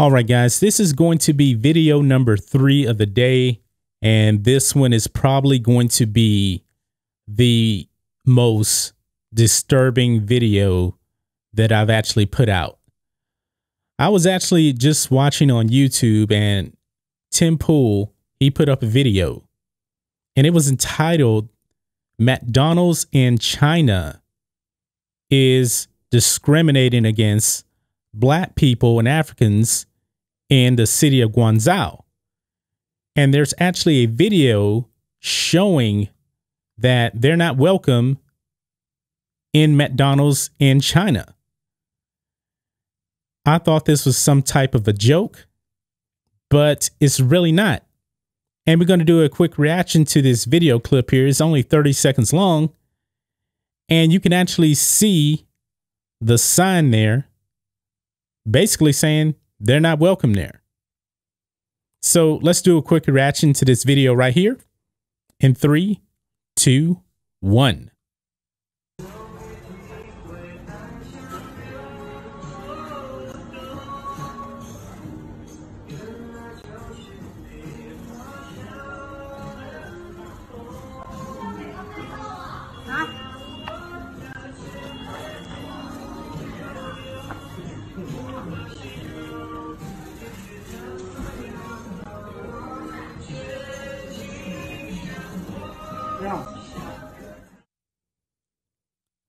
All right, guys, this is going to be video number 3 of the day. And this one is probably going to be the most disturbing video that I've actually put out. I was actually just watching on YouTube, and Tim Pool, he put up a video, and it was entitled McDonald's in China is discriminating against Black people and Africans in the city of Guangzhou. And there's actually a video showing that they're not welcome in McDonald's in China. I thought this was some type of a joke, but it's really not. And we're going to do a quick reaction to this video clip here. It's only 30 seconds long. And you can actually see the sign there basically saying they're not welcome there. So let's do a quick reaction to this video right here in 3, 2, 1.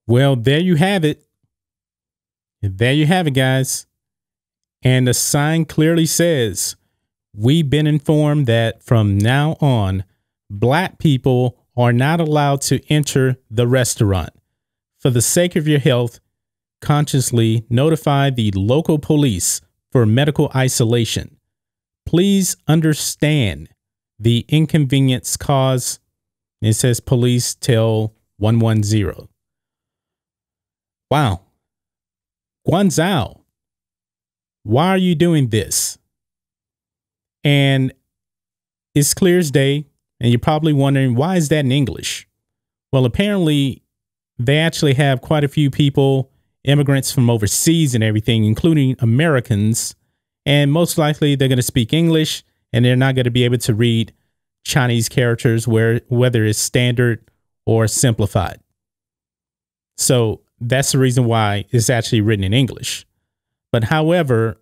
Well, there you have it. There you have it, guys. And the sign clearly says, we've been informed that from now on, Black people are not allowed to enter the restaurant. For the sake of your health, consciously notify the local police for medical isolation. Please understand the inconvenience caused. It says police tell 110. Wow. Guangzhou, why are you doing this? And it's clear as day, and you're probably wondering, why is that in English? Well, apparently they actually have quite a few people, immigrants from overseas and everything, including Americans, and most likely they're going to speak English, and they're not going to be able to read Chinese characters, whether it's standard or simplified. So that's the reason why it's actually written in English. But however,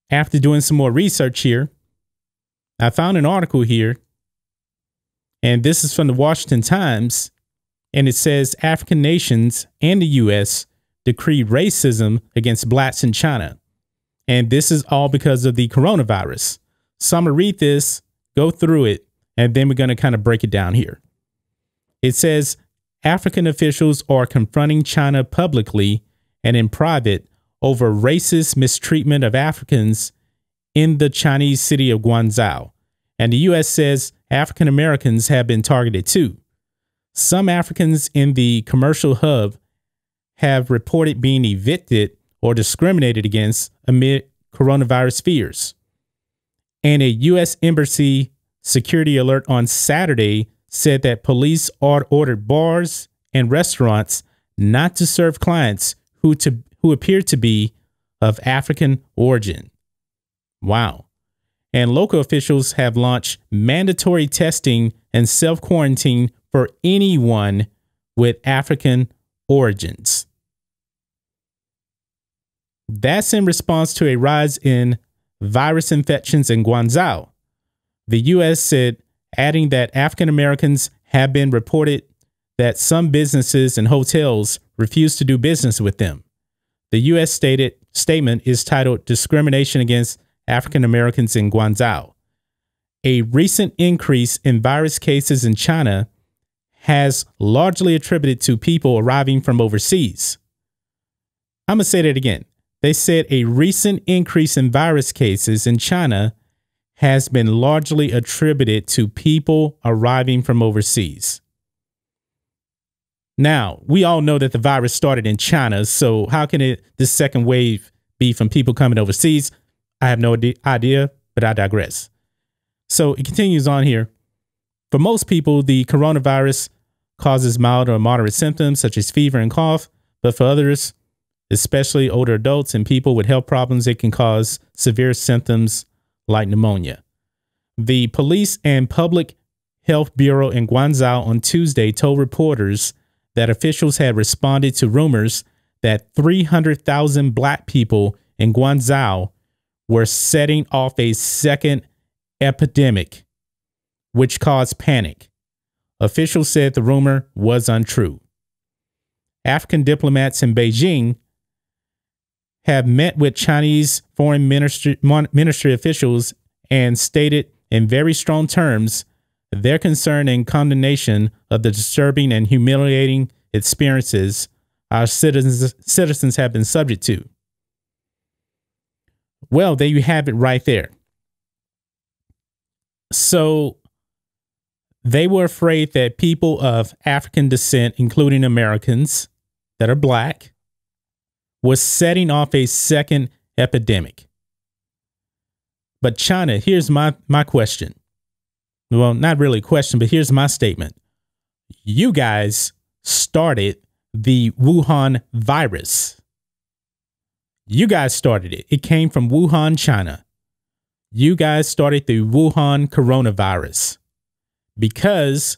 after doing some more research here, I found an article here, and this is from the Washington Times, and it says African nations and the U.S. decree racism against Blacks in China. And this is all because of the coronavirus. So I'm going to read this, go through it, and then we're going to kind of break it down here. It says, African officials are confronting China publicly and in private over racist mistreatment of Africans in the Chinese city of Guangzhou. And the U.S. says African Americans have been targeted too. Some Africans in the commercial hub have reported being evicted or discriminated against amid coronavirus fears. And a U.S. Embassy security alert on Saturday said that police ordered bars and restaurants not to serve clients who appear to be of African origin. Wow. And local officials have launched mandatory testing and self-quarantine for anyone with African origins. That's in response to a rise in virus infections in Guangzhou. The U.S. said, adding that African Americans have been reported that some businesses and hotels refuse to do business with them. The U.S. statement is titled Discrimination Against African Americans in Guangzhou. A recent increase in virus cases in China has largely attributed to people arriving from overseas. I'm going to say that again. They said a recent increase in virus cases in China has been largely attributed to people arriving from overseas. Now, we all know that the virus started in China, so how can this second wave be from people coming overseas? I have no idea, but I digress. So it continues on here. For most people, the coronavirus causes mild or moderate symptoms such as fever and cough, but for others, especially older adults and people with health problems. It can cause severe symptoms like pneumonia. The Police and Public Health Bureau in Guangzhou on Tuesday told reporters that officials had responded to rumors that 300,000 black people in Guangzhou were setting off a second epidemic, which caused panic. Officials said the rumor was untrue. African diplomats in Beijing have met with Chinese foreign ministry officials and stated in very strong terms their concern and condemnation of the disturbing and humiliating experiences our citizens have been subject to. Well, there you have it right there. So they were afraid that people of African descent, including Americans that are black, was setting off a second epidemic. But China, here's my question. Well, not really a question, but here's my statement. You guys started the Wuhan virus. You guys started it. It came from Wuhan, China. You guys started the Wuhan coronavirus because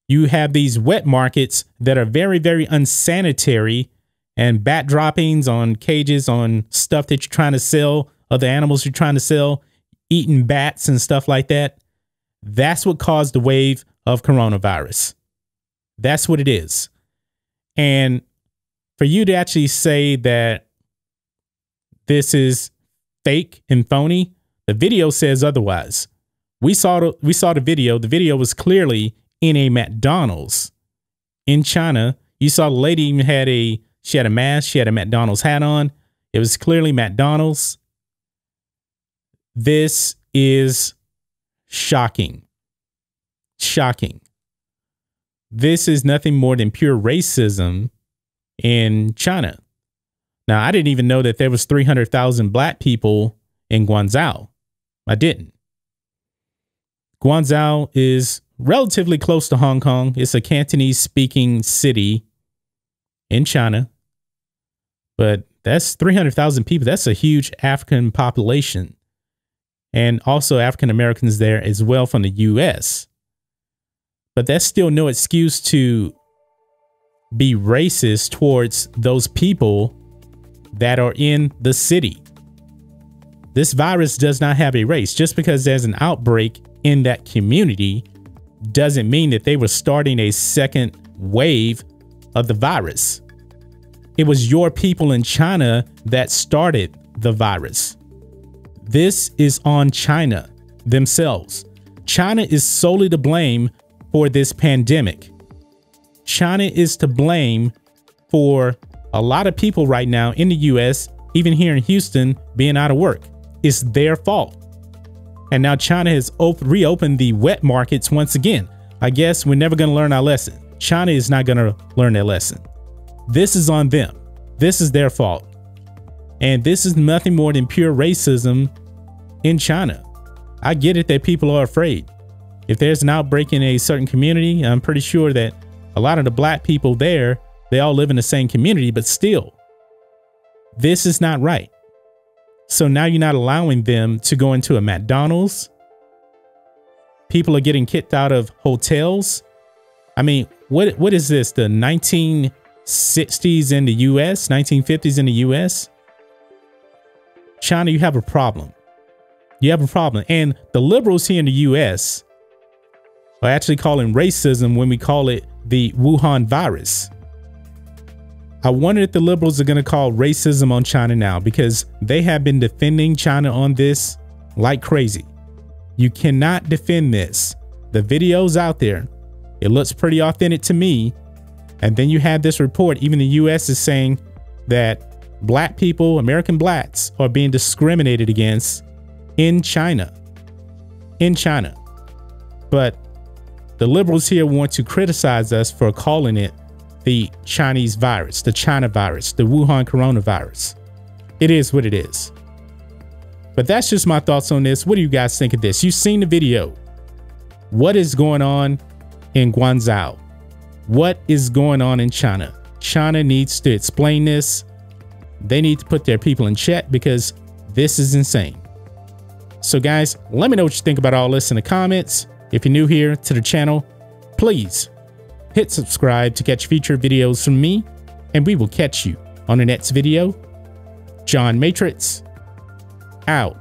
you have these wet markets that are very, very unsanitary, and bat droppings on cages, on stuff that you're trying to sell, other animals you're trying to sell, eating bats and stuff like that. That's what caused the wave of coronavirus. That's what it is. And for you to actually say that this is fake and phony, the video says otherwise. We saw the video. The video was clearly in a McDonald's in China. You saw the lady even had a mask. She had a McDonald's hat on. It was clearly McDonald's. This is shocking. Shocking. This is nothing more than pure racism in China. Now, I didn't even know that there was 300,000 black people in Guangzhou. I didn't. Guangzhou is relatively close to Hong Kong. It's a Cantonese-speaking city in China. But that's 300,000 people. That's a huge African population. And also African Americans there as well from the U.S. But that's still no excuse to be racist towards those people that are in the city. This virus does not have a race. Just because there's an outbreak in that community doesn't mean that they were starting a second wave of the virus. It was your people in China that started the virus. This is on China themselves. China is solely to blame for this pandemic. China is to blame for a lot of people right now in the US, even here in Houston, being out of work. It's their fault. And now China has reopened the wet markets once again. I guess we're never going to learn our lesson. China is not going to learn their lesson. This is on them. This is their fault. And this is nothing more than pure racism in China. I get it that people are afraid. If there's an outbreak in a certain community, I'm pretty sure that a lot of the black people there, they all live in the same community, but still, this is not right. So now you're not allowing them to go into a McDonald's. People are getting kicked out of hotels. I mean, what is this? The 1960s in the US, 1950s in the US? China, you have a problem. You have a problem. And the liberals here in the US are actually calling racism when we call it the Wuhan virus. I wonder if the liberals are going to call racism on China now, because they have been defending China on this like crazy. You cannot defend this. The video's out there. It looks pretty authentic to me. And then you have this report. Even the US is saying that black people, American blacks, are being discriminated against in China. In China. But the liberals here want to criticize us for calling it the Chinese virus, the China virus, the Wuhan coronavirus. It is what it is. But that's just my thoughts on this. What do you guys think of this? You've seen the video. What is going on in Guangzhou? What is going on in China? China needs to explain this. they need to put their people in check because this is insane. So guys, let me know what you think about all this in the comments. If you're new here to the channel, please hit subscribe to catch future videos from me, and we will catch you on the next video. John Matrixx, out.